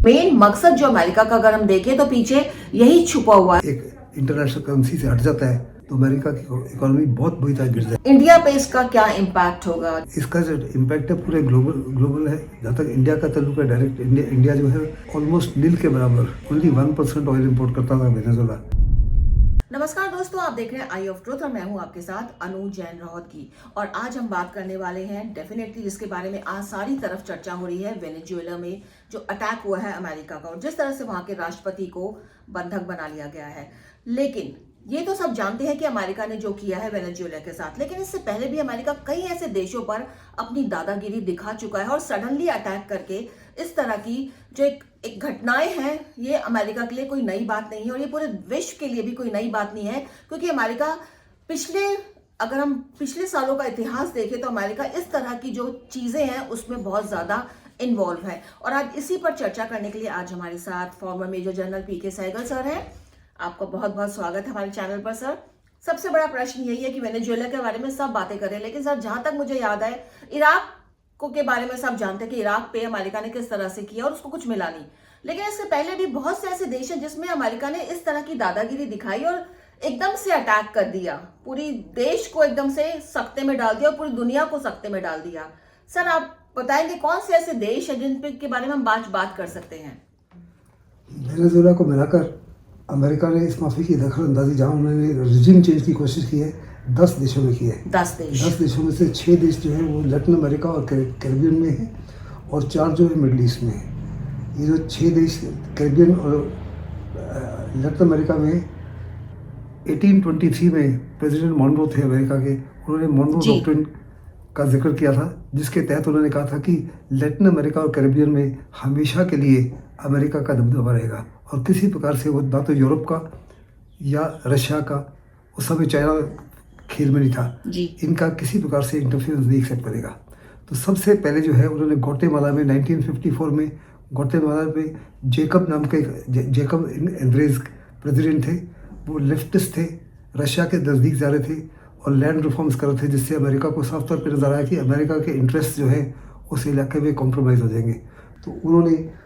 Main मकसद जो America का अगर हम देखें तो पीछे यही छुपा हुआ है। एक इंटरनेशनल करेंसी से हट जाता है तो अमेरिका की इकोनॉमी बहुत बुरी तरह गिर जाए। इंडिया पे इसका क्या इम्पैक्ट होगा? इसका जो इम्पैक्ट है पूरे ग्लोबल है। जहाँ तक इंडिया का ताल्लुक है, डायरेक्ट इंडिया जो है ऑलमोस्ट नील के बराबर, ओनली 1% ऑयल इम्पोर्ट करता था वेनेजुएला। नमस्कार दोस्तों, आप देख रहे हैं आई ऑफ ट्रुथ और मैं हूं आपके साथ अनु जैन राहत की। और आज हम बात करने वाले हैं डेफिनेटली जिसके बारे में आज सारी तरफ चर्चा हो रही है, वेनेजुएला में जो अटैक हुआ है अमेरिका का और जिस तरह से वहां के राष्ट्रपति को बंधक बना लिया गया है। लेकिन ये तो सब जानते हैं कि अमेरिका ने जो किया है वेनेजुएला के साथ, लेकिन इससे पहले भी अमेरिका कई ऐसे देशों पर अपनी दादागिरी दिखा चुका है और सडनली अटैक करके इस तरह की जो एक घटनाएं हैं, ये अमेरिका के लिए कोई नई बात नहीं है और ये पूरे विश्व के लिए भी कोई नई बात नहीं है, क्योंकि अमेरिका अगर हम पिछले सालों का इतिहास देखें तो अमेरिका इस तरह की जो चीजें हैं उसमें बहुत ज्यादा इन्वॉल्व है। और आज इसी पर चर्चा करने के लिए आज हमारे साथ फॉर्मर मेजर जनरल पीके सहगल सर हैं। आपका बहुत बहुत स्वागत है हमारे चैनल पर सर। सबसे बड़ा प्रश्न यही है कि वेनेजुएला के बारे में सब बातें करें, लेकिन सर जहां तक मुझे याद है इराक को के बारे में सब जानते हैं कि इराक पे अमेरिका ने किस तरह से किया और उसको कुछ मिला नहीं। लेकिन इससे पहले भी बहुत से ऐसे देश हैं जिसमें अमेरिका ने इस तरह की दादागिरी दिखाई और एकदम से अटैक कर दिया, पूरी देश को एकदम से सख्ते में डाल दिया और पूरी दुनिया को सख्ते में डाल दिया। सर आप बताएंगे कौन से ऐसे देश हैं जिन के बारे में हम बात कर सकते हैं? वेनेजुएला को मिलाकर अमेरिका ने इस माफी की दखल अंदाजी, जहाँ उन्होंने रिजिम चेंज की कोशिश की है, 10 देशों में की है। 10 देशों में से 6 देश जो है वो लैटिन अमेरिका और कैरिबियन में है और 4 जो है मिडल ईस्ट में है। ये जो 6 देश कैरिबियन और लैटिन अमेरिका में 1823 में प्रेसिडेंट मॉनरो थे अमेरिका के, उन्होंने मॉनरो डॉक्ट्रिन का जिक्र किया था, जिसके तहत उन्होंने कहा था कि लैटिन अमेरिका और कैरिबियन में हमेशा के लिए अमेरिका का दबदबा रहेगा और किसी प्रकार से वो ना तो यूरोप का या रशिया का, उस समय चाइना खेल में नहीं था, इनका किसी प्रकार से इंटरफेरेंस नहीं एक्सेप्ट करेगा। तो सबसे पहले जो है उन्होंने ग्वाटेमाला में 1954 में ग्वाटेमाला में जेकब नाम के जेकब एंड्रेज प्रेसिडेंट थे। वो लेफ्टिस्ट थे, रशिया के नज़दीक जा रहे थे और लैंड रिफॉर्म्स कर रहे थे, जिससे अमेरिका को साफ तौर पर नजर आया कि अमेरिका के इंटरेस्ट जो है उस इलाके में कॉम्प्रोमाइज़ हो जाएंगे। तो उन्होंने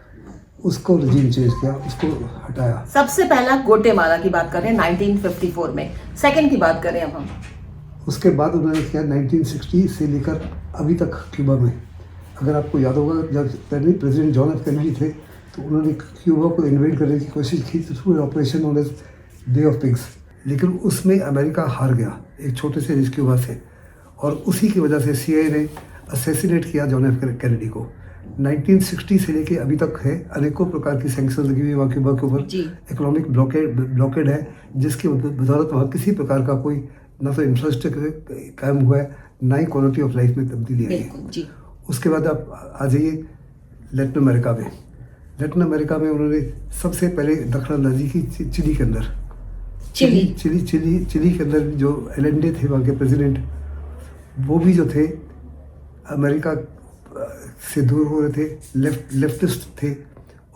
उसको रिजीम चेंज किया, उसको हटाया। सबसे पहला ग्वाटेमाला की बात करें 1954 में, सेकंड की बात करें अब हम, उसके बाद उन्होंने किया 1960 से लेकर अभी तक क्यूबा में। अगर आपको याद होगा, जब पहले प्रेसिडेंट जॉन एफ कैनेडी थे तो उन्होंने क्यूबा को इन्वेड करने की कोशिश की through operation known as Bay of Pigs, लेकिन उसमें अमेरिका हार गया एक छोटे से देश क्यूबा से, और उसी की वजह से CIA ने असैसिनेट किया जॉन एफ कैनेडी को। 1960 से लेके अभी तक है, अनेकों प्रकार की सैंक्शंस लगी हुई वहाँ क्यूबा के ऊपर। इकोनॉमिक ब्लॉकेड है, जिसकी बदौलत वहाँ किसी प्रकार का कोई ना तो इंफ्रास्ट्रक्चर कायम हुआ है, ना ही क्वालिटी ऑफ लाइफ में तब्दीली आई है। उसके बाद आप आ जाइए लैटिन अमेरिका में। लैटिन अमेरिका में उन्होंने सबसे पहले दखल अंदाजी की चिली के अंदर। चिली के अंदर जो एलेंडे थे वहाँ के प्रेसिडेंट, वो भी जो थे अमेरिका से दूर हो रहे थे, लेफ्टिस्ट थे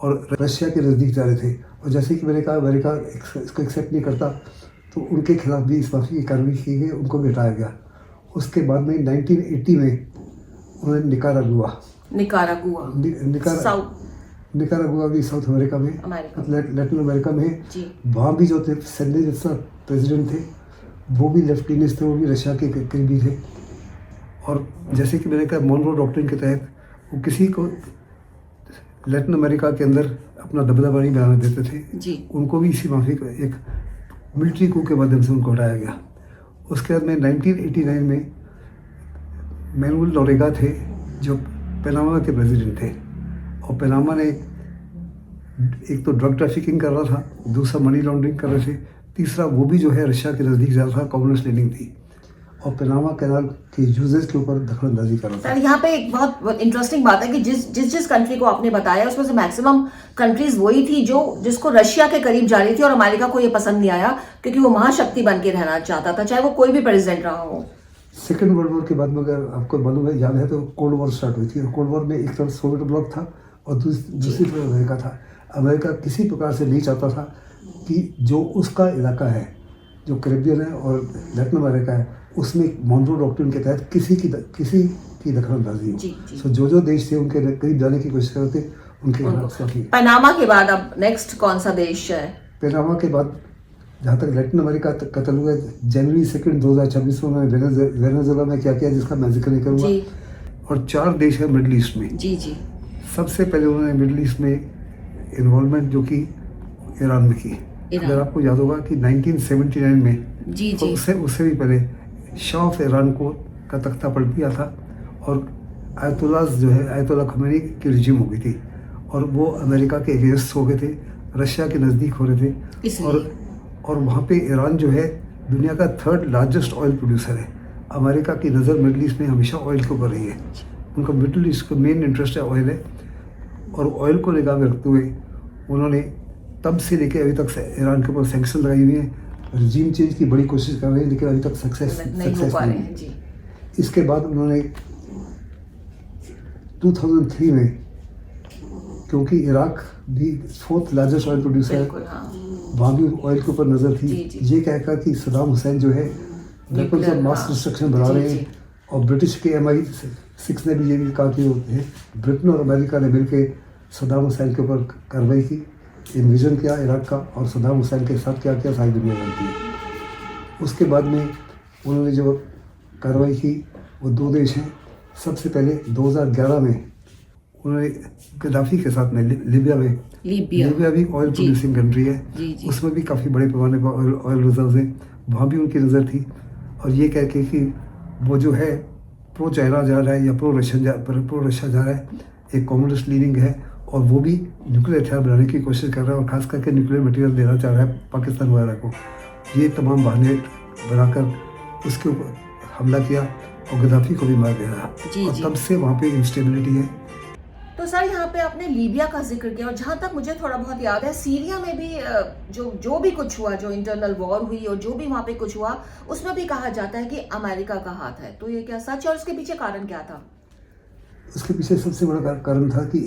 और रशिया के नज़दीक जा रहे थे। और जैसे कि मैंने कहा अमेरिका इसको एक्सेप्ट नहीं करता, तो उनके खिलाफ भी इस माफी की कार्रवाई की गई, उनको भी हटाया गया। उसके बाद में 1980 में उन्होंने निकारागुआ भी साउथ अमेरिका में, लैटिन अमेरिका में, वहाँ भी जो थे सेंडेज प्रेसिडेंट थे, वो भी लेफ्टिनिस्ट थे, वो भी रशिया के करीबी थे। और जैसे कि मैंने कहा मॉनरो डॉक्ट्रिन के तहत वो किसी को लैटिन अमेरिका के अंदर अपना दबदबा नहीं बनाने देते थे, उनको भी इसी माफी का एक मिलिट्री coup के माध्यम से उनको हटाया गया। उसके बाद में 1989 में मैनुअल नोरेगा थे, जो पनामा के प्रेसिडेंट थे, और पनामा ने एक तो ड्रग ट्रैफिकिंग कर रहा था, दूसरा मनी लॉन्ड्रिंग कर रहे थे, तीसरा वो भी जो है रशिया के नज़दीक जा रहा था, कम्युनिस्ट लैंडिंग थी, और पनामा कैनाल के यूजेस के ऊपर दखल अंदाजी कर रहा था। सर यहाँ पे एक बहुत इंटरेस्टिंग बात है कि जिस कंट्री को आपने बताया उसमें से मैक्सिमम कंट्रीज वही थी जिसको रशिया के करीब जा रही थी, और अमेरिका को ये पसंद नहीं आया क्योंकि वो महाशक्ति बन के रहना चाहता था, चाहे वो कोई भी प्रेसिडेंट रहा हो। सेकेंड वर्ल्ड वॉर के बाद में अगर आपको मालूम है, याद है, तो कोल्ड वॉर स्टार्ट हुई थी, और कोल्ड वॉर में एक तरफ सोवियत ब्लॉक था और दूसरी तरफ अमेरिका था। अमेरिका किसी प्रकार से नहीं चाहता था कि जो उसका इलाका है, जो कैरिबियन है और लैटिन अमेरिका है, उसमें मॉनरो डॉक्ट्रिन के तहत किसी की दखल अंदाजी हो। सो जो देश थे उनके करीब जाने की कोशिश करते, उनके काफ़ी। पनामा के बाद अब नेक्स्ट कौन सा देश है? पनामा के बाद जहाँ तक लैटिन अमेरिका तक कत्ल हुए, जनवरी 2 2026 में उन्होंने वेनेजुएला में क्या किया जिसका मैं जिक्र नहीं करूँगा। और 4 देश है मिडल ईस्ट में। जी जी। सबसे पहले उन्होंने मिडल ईस्ट में इन्वॉल्वमेंट जो की ईरान में की। अगर आपको याद होगा कि 1979 में जी जी उससे भी पहले शाह ऑफ ईरान को का तख्ता पलट गया था और आयतुल्लाह जो है आयतुल्लाह खमेनी की रिजीम हो गई थी और वो अमेरिका के अगेंस्ट हो गए थे, रशिया के नज़दीक हो रहे थे। और वहाँ पे ईरान जो है दुनिया का 3rd लार्जेस्ट ऑयल प्रोड्यूसर है। अमेरिका की नज़र मिडल ईस्ट में हमेशा ऑयल के ऊपर रही है। उनका मिडल ईस्ट का मेन इंटरेस्ट है ऑयल है और ऑयल को निगाह में रखते हुए उन्होंने तब से लेकर अभी तक ईरान के ऊपर सैंक्शन लगाई हुई है। रिजीम चेंज की बड़ी कोशिश कर रहे हैं लेकिन अभी तक सक्सेस नहीं। इसके बाद उन्होंने 2003 में, क्योंकि इराक भी 4th लार्जेस्ट ऑयल प्रोड्यूसर है, वहाँ भी ऑयल के ऊपर नज़र थी। ये कहकर कि सदाम हुसैन जो है वेपन्स ऑफ मास डिस्ट्रक्शन बढ़ा रहे हैं और ब्रिटिश के MI6 ने भी ये भी कहा कि ब्रिटेन और अमेरिका ने मिलकर सदाम हुसैन के ऊपर कार्रवाई की, इन्विजन किया इराक का और सदाम हुसैन के साथ क्या किया सारी दुनिया जानती है। उसके बाद में उन्होंने जो कार्रवाई की वो 2 देश हैं। सबसे पहले 2011 में उन्होंने गद्दाफी के साथ में लीबिया भी ऑयल प्रोड्यूसिंग कंट्री है, उसमें भी काफ़ी बड़े पैमाने पर ऑयल रिजर्व हैं, वहाँ भी उनकी नज़र थी। और ये कह के कि वो जो है प्रो चाइना जा रहा है या प्रो रशिया जा रहा है, एक कम्युनिस्ट लीनिंग है और वो भी न्यूक्लियर हथियार बनाने की कोशिश कर रहा है और ख़ास करके न्यूक्लियर मटेरियल देना चाह रहा है पाकिस्तान वगैरह को। ये तमाम बहाने बनाकर उसके ऊपर हमला किया और गद्दाफी को भी मार दिया और तब से वहाँ पे इंस्टेबिलिटी है। तो सर यहाँ पे आपने लीबिया का जिक्र किया और जहाँ तक मुझे थोड़ा बहुत याद है सीरिया में भी जो भी कुछ हुआ, जो इंटरनल वॉर हुई और जो भी वहाँ पे कुछ हुआ उसमें भी कहा जाता है कि अमेरिका का हाथ है। तो ये क्या सच है और उसके पीछे कारण क्या था? उसके पीछे सबसे बड़ा कारण था कि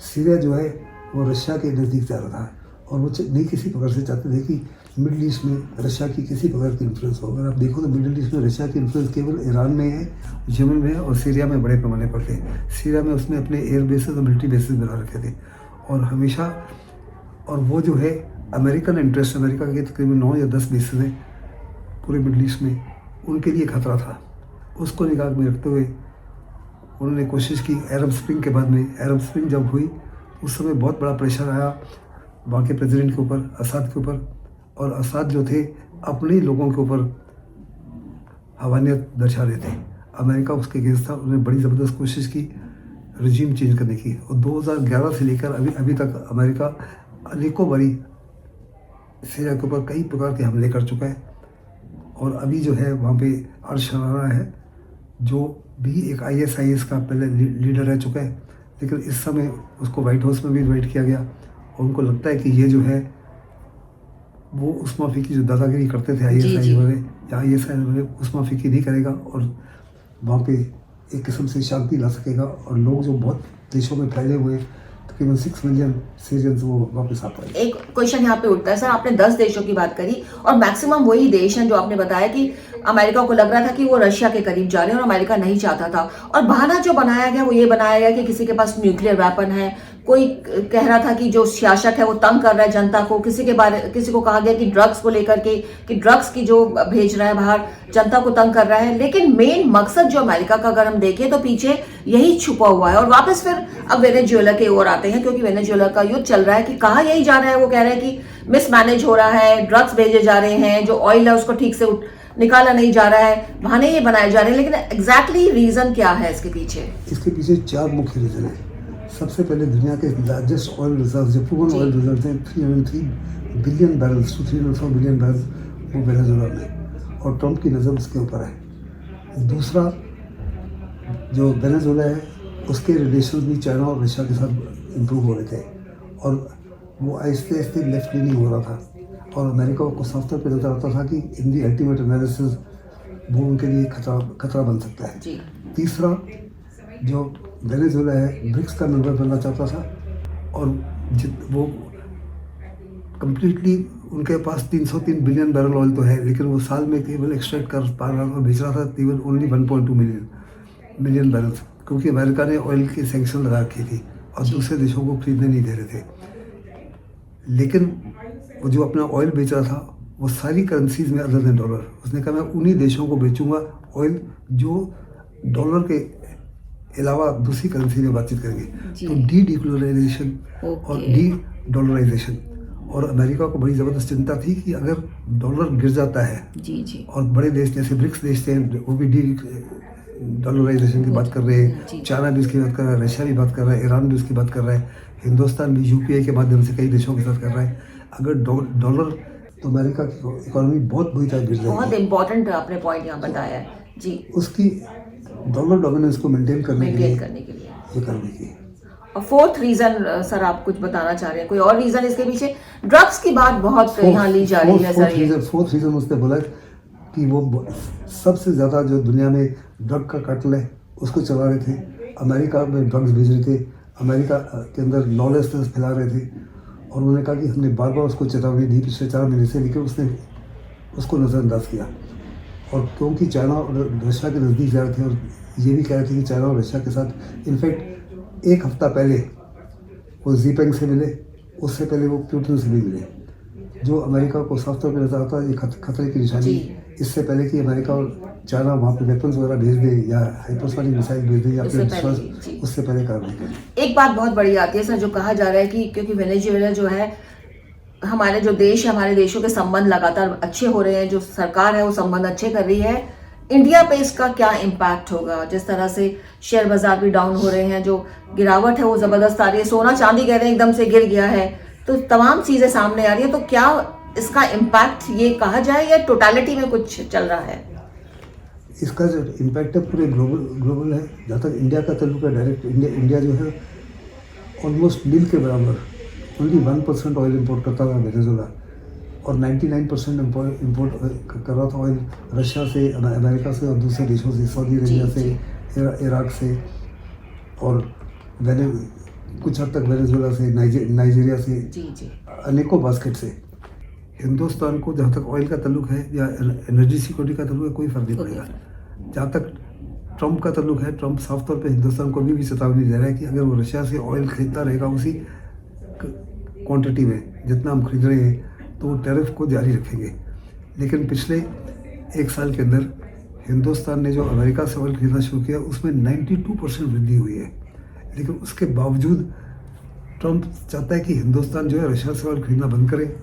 सीरिया जो है वो रशिया के नज़दीक जा रहा था और वो नहीं किसी प्रकार से चाहते थे कि मिडल ईस्ट में रशिया की किसी प्रकार की इन्फ्लुएंस हो। अगर आप देखो तो मिडल ईस्ट में रशिया की इन्फ्लुएंस केवल ईरान में है, यमन में है और सीरिया में बड़े पैमाने पर थे। सीरिया में उसने अपने एयर बेसेस और मिलिट्री बेसेस बना रखे थे और हमेशा, और वो जो है अमेरिकन इंटरेस्ट, अमेरिका के तकरीबन 9 या 10 बेसेस हैं पूरे मिडल ईस्ट में, उनके लिए खतरा था। उसको निगाह में रखते हुए उन्होंने कोशिश की। अरब स्प्रिंग के बाद में, अरब स्प्रिंग जब हुई उस समय बहुत बड़ा प्रेशर आया वहाँ के प्रेसिडेंट के ऊपर, असाद के ऊपर, और असाद जो थे अपने लोगों के ऊपर हवानियत दर्शा रहे थे। अमेरिका उसके अगेंस्ट था, उन्होंने बड़ी ज़बरदस्त कोशिश की रजीम चेंज करने की और 2011 से लेकर अभी तक अमेरिका अनेकों बारी सीरिया के ऊपर कई प्रकार के हमले कर चुका है और अभी जो है वहाँ पे अल-शरारा है जो भी एक ISIS का पहले लीडर रह चुका है, लेकिन इस समय उसको वाइट हाउस में भी इन्वाइट किया गया और उनको लगता है कि ये जो है वो उस माफी की जो दादागिरी करते थे ISIS वाले या ISIS वाले उस माफी की नहीं करेगा और वहाँ पे एक किस्म से शांति ला सकेगा और लोग जो बहुत देशों में फैले हुए तकरीबन 6 मिलियन सीरियंस वो वापस आ पाए। एक क्वेश्चन यहाँ पे उठता है सर, आपने 10 देशों की बात करी और मैक्सिमम वही देश हैं जो आपने बताया कि अमेरिका को लग रहा था कि वो रशिया के करीब जा रहे हैं और अमेरिका नहीं चाहता था और बहाना जो बनाया गया वो ये बनाया गया कि किसी के पास न्यूक्लियर वेपन है, कोई कह रहा था कि जो शासक है वो तंग कर रहा है जनता को, किसी को कहा गया कि ड्रग्स को लेकर के कि ड्रग्स की जो भेज रहा है बाहर जनता को तंग कर रहा है, लेकिन मेन मकसद जो अमेरिका का अगर हम देखें तो पीछे यही छुपा हुआ है। और वापस फिर अब वेनेजुएला के ओर आते हैं क्योंकि वेनेजुएला का युद्ध चल रहा है कि कहा यही जा रहा है, वो कह रहे हैं कि मिसमैनेज हो रहा है, ड्रग्स भेजे जा रहे हैं, जो ऑयल है उसको ठीक से निकाला नहीं जा रहा है, बहाने ये बनाए जा रहे हैं, लेकिन एग्जैक्टली रीजन क्या है इसके पीछे? इसके पीछे 4 मुख्य रीजन है। सबसे पहले दुनिया के लार्जेस्ट ऑयल रिजर्व जो प्रूवन ऑयल रिजर्व हैं 303 billion barrels to 304 billion barrels वो वेनेजुएला में और ट्रंप की नज़र उसके ऊपर है। दूसरा जो वेनेजुएला है उसके रिलेशन भी चाइना और रशिया के साथ इम्प्रूव हो रहे थे और वो आहिस्ते आहिस्ते लेफ्ट लीनिंग हो रहा था और अमेरिका को साफ तौर पर नजर आता था कि इन दी अल्टीमेट एनालिसिस वो उनके लिए खतरा बन सकता है। तीसरा जो वेनेजुएला है ब्रिक्स का मेंबर बनना चाहता था और वो कम्प्लीटली उनके पास 303 बिलियन बैरल ऑयल तो है लेकिन वो साल में केवल एक्सट्रैक्ट कर पा रहा था, भेज रहा था केवल ओनली 1.2 मिलियन बैरल्स क्योंकि अमेरिका ने ऑयल की सैंक्शन लगा रखी थी और दूसरे देशों को खरीदने नहीं दे रहे थे। लेकिन वो जो अपना ऑयल बेच रहा था वो सारी करेंसीज में अदर देन डॉलर, उसने कहा मैं उन्हीं देशों को बेचूंगा ऑयल जो डॉलर के अलावा दूसरी करेंसी में बातचीत करेंगे। तो डीडॉलराइजेशन और डी डॉलराइजेशन, और अमेरिका को बड़ी ज़बरदस्त चिंता थी कि अगर डॉलर गिर जाता है और बड़े देश जैसे ब्रिक्स देश थे वो भी डी डॉलराइजेशन की बात कर रहे हैं, चाइना भी उसकी बात कर रहा है, रशिया भी बात कर रहा है, ईरान भी उसकी बात कर रहा है, हिंदुस्तान भी यूपीआई के माध्यम से कई देशों के साथ कर रहा है। अगर डॉलर तो अमेरिका की इकोनॉमी बहुत बुरी तरह गिर जाएगी। बहुत इंपॉर्टेंट आपने पॉइंट यहाँ बताया है जी। उसकी डॉलर डोमिनेंस को मेंटेन करने के लिए ये करने की। और फोर्थ रीजन सर आप कुछ बताना चाह रहे हैं, कोई और रीजन इसके पीछे? ड्रग्स की बात बहुत यहाँ ली जा रही है सर। फोर्थ रीजन उसने बोला कि वो सबसे ज़्यादा जो दुनिया में ड्रग का कार्टेल है उसको चला रहे थे, अमेरिका में ड्रग्स भेज रहे थे, अमेरिका के अंदर लॉलेसनेस फैला रहे थे। और उन्होंने कहा कि हमने बार बार उसको चेतावनी दी पिछले 4 महीने से, लेकिन उसने उसको नज़रअंदाज किया। और क्योंकि चाइना और रशिया के नज़दीक जा रहे थे और ये भी कह रहे थे कि चाइना और रशिया के साथ इनफैक्ट 1 हफ्ता पहले वो जीपेंग से मिले, उससे पहले वो पुतिन से भी मिले, जो अमेरिका को साफ तौर पर नजर आता है ये खतरे की निशानी। इससे पहले कि अमेरिका और चाइना वहाँ पे वेपन्स वगैरह भेज दे या हाइपरसोनिक मिसाइल भेज दे या अपने विश्वास, उससे पहले कार्रवाई करें। एक बात बहुत बड़ी आती है सर, जो कहा जा रहा है कि क्योंकि वेनेजुएला जो है, हमारे जो देश है, हमारे देशों के संबंध लगातार अच्छे हो रहे हैं, जो सरकार है वो संबंध अच्छे कर रही है, इंडिया पे इसका क्या इम्पैक्ट होगा? जिस तरह से शेयर बाजार भी डाउन हो रहे हैं, जो गिरावट है वो जबरदस्त आ रही है, सोना चांदी कह रहे हैं एकदम से गिर गया है, तो तमाम चीजें सामने आ रही है, तो क्या इसका इम्पैक्ट ये कहा जाए या टोटलिटी में कुछ चल रहा है? इसका जो इम्पैक्ट है पूरे ग्लोबल है। जहाँ तक इंडिया का ताल्लुक है, डायरेक्ट इंडिया जो है ऑलमोस्ट नील के बराबर ओनली 1% ऑयल इंपोर्ट करता था वेनेजुएला, और 99% इंपोर्ट कर रहा था ऑयल रशिया से, अमेरिका से और दूसरे देशों से, सऊदी अरेबिया से, इराक से, और कुछ हद तक वेनेजुएला से, नाइजीरिया से, अनेकों बास्केट से। हिंदुस्तान को जहाँ तक ऑयल का ताल्लुक है या एनर्जी सिक्योरिटी का ताल्लुक है कोई फर्क नहीं पड़ेगा। जहाँ तक ट्रंप का ताल्लुक है, ट्रंप साफ तौर पे हिंदुस्तान को भी चेतावनी दे रहा है कि अगर वो रशिया से ऑयल खरीदता रहेगा उसी क्वांटिटी में जितना हम खरीद रहे हैं, तो वो टैरिफ को जारी रखेंगे। लेकिन पिछले 1 साल के अंदर हिंदुस्तान ने जो अमेरिका से ऑयल खरीदना शुरू किया उसमें 92% वृद्धि हुई है। लेकिन उसके बावजूद ट्रंप चाहता है कि हिंदुस्तान जो है रशिया से ऑयल खरीदना बंद करे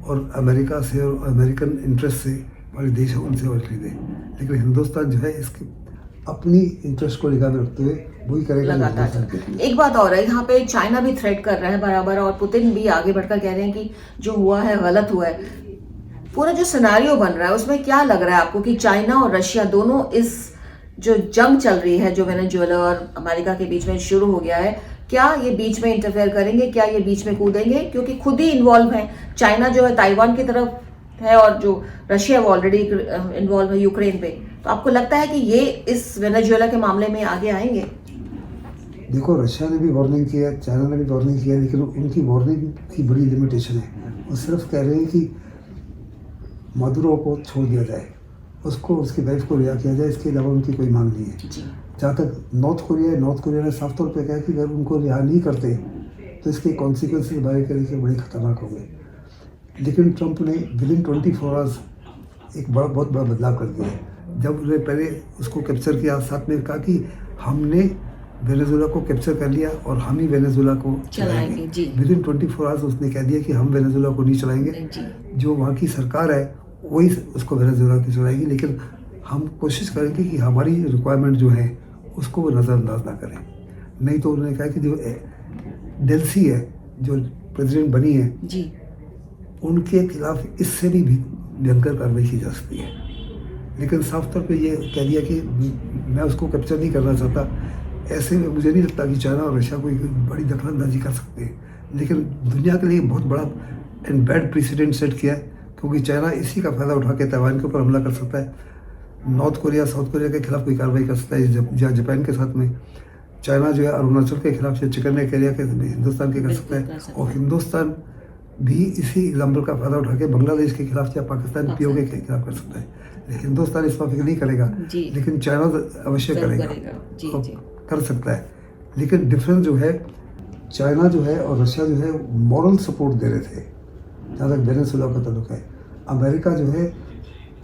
और अमेरिका से और अमेरिकन इंटरेस्ट से वाले देश है उनसे ऑयल खरीदे। लेकिन हिंदुस्तान जो है इसके अपनी इंटरेस्ट को निगाह में रखते हुए वही करेगा। एक बात और है, यहाँ पे चाइना भी थ्रेट कर रहा है बराबर, और पुतिन भी आगे बढ़कर कह रहे हैं कि जो हुआ है गलत हुआ है। पूरा जो सिनेरियो बन रहा है उसमें क्या लग रहा है आपको कि चाइना और रशिया दोनों इस जो जंग चल रही है जो वेनेजुएला और अमेरिका के बीच में शुरू हो गया है, क्या ये बीच में इंटरफेयर करेंगे, क्या ये बीच में कूदेंगे? क्योंकि खुद ही इन्वॉल्व है, चाइना जो है ताइवान की तरफ है और जो रशिया वो ऑलरेडी इन्वॉल्व है यूक्रेन पे। तो आपको लगता है कि ये इस वेनेजुएला के मामले में आगे आएंगे? देखो, रशिया ने भी वार्निंग किया, चाइना ने भी वार्निंग किया, लेकिन उनकी वार्निंग की बड़ी लिमिटेशन है। वो सिर्फ कह रहे हैं कि मादुरो को छोड़ दिया जाए, उसको उसकी वाइफ को रिहा किया जाए, इसके अलावा उनकी कोई मांग नहीं है। जहाँ तक नॉर्थ कोरिया ने साफ तौर पे कहा कि अगर उनको रिहा नहीं करते तो इसके कॉन्सिक्वेंसेस हमारे के बड़े खतरनाक होंगे। लेकिन ट्रंप ने विदिन 24 आवर्स एक बहुत बड़ा बदलाव कर दिया है। जब उन्होंने पहले उसको कैप्चर किया, साथ में कहा कि हमने वेनेजुएला को कैप्चर कर लिया और हम ही वेनेजुएला को चलाएंगे। विदिन 24 आवर्स उसने कह दिया कि हम वेनेजुएला को नहीं चलाएंगे, जो वहाँ की सरकार है वही उसको वेनेजुएला की चलाएगी। लेकिन हम कोशिश करेंगे कि हमारी रिक्वायरमेंट जो है उसको वो नज़रअंदाज ना करें। नहीं तो उन्होंने कहा कि जो डेल्सी है, जो प्रेसिडेंट बनी है जी, उनके खिलाफ इससे भी भयंकर कार्रवाई की जा सकती है। लेकिन साफ तौर पे ये कह दिया कि मैं उसको कैप्चर नहीं करना चाहता। ऐसे में मुझे नहीं लगता कि चाइना और रशिया कोई बड़ी दखलंदाजी कर सकते हैं। लेकिन दुनिया के लिए बहुत बड़ा एंड बैड प्रेसिडेंट सेट किया है, क्योंकि चाइना इसी का फ़ायदा उठा के ताइवान के ऊपर हमला कर सकता है। नॉर्थ कोरिया साउथ कोरिया के खिलाफ कोई कार्रवाई कर सकता है, या जापान के साथ में। चाइना जो है अरुणाचल के खिलाफ या चिकन नेक एरिया के हिंदुस्तान के कर सकता है, और हिंदुस्तान भी इसी एग्जाम्पल का फ़ायदा उठा के बांग्लादेश के खिलाफ या पाकिस्तान पीओके के खिलाफ कर सकता है। हिंदुस्तान इस पर फिक्र नहीं करेगा, लेकिन चाइना अवश्य करेगा, कर सकता है। लेकिन डिफरेंस जो है चाइना जो है और रशिया जो है मॉरल सपोर्ट दे रहे थे जहाँ तक वेनेजुएला का ताल्लुक है। अमेरिका जो है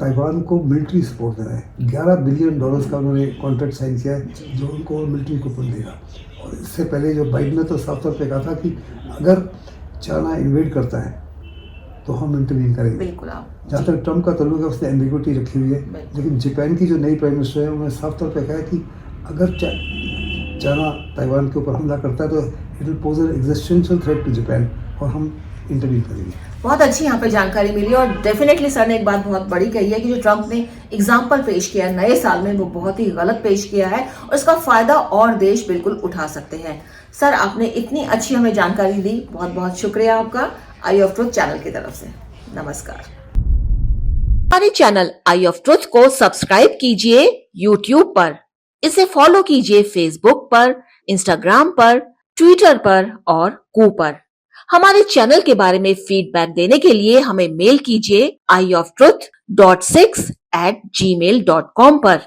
ताइवान को मिलिट्री सपोर्ट दे रहा है। $11 बिलियन का उन्होंने कॉन्ट्रैक्ट साइन किया है जो उनको मिलिट्री कूपन देगा। और इससे पहले जो बाइडेन ने तो साफ तौर पे कहा था कि अगर चाइना इन्वेड करता है तो हम इंटरवीन करेंगे। बिल्कुल। आप जहाँ तक ट्रम्प का ताल्लुक है उसने एम्बिग्विटी रखी हुई है, लेकिन जापान की जो नई प्राइम मिनिस्टर है उन्होंने साफ तौर पे कहा है कि अगर चाइना ताइवान के ऊपर हमला करता है तो it will pose an existential threat to Japan और हम इंटरवीन करेंगे। बहुत अच्छी यहाँ पे जानकारी मिली और डेफिनेटली सर ने एक बात बहुत बड़ी कही है कि जो ट्रम्प ने एग्जाम्पल पेश किया है नए साल में वो बहुत ही गलत पेश किया है और इसका फायदा और देश बिल्कुल उठा सकते हैं। सर आपने इतनी अच्छी हमें जानकारी दी, बहुत बहुत शुक्रिया आपका आई ऑफ ट्रुथ चैनल की तरफ से। नमस्कार। हमारे चैनल आई ऑफ ट्रुथ को सब्सक्राइब कीजिए यूट्यूब पर, इसे फॉलो कीजिए फेसबुक पर, इंस्टाग्राम पर, ट्विटर पर और कू पर। हमारे चैनल के बारे में फीडबैक देने के लिए हमें मेल कीजिए ioftruth.6@gmail.com पर।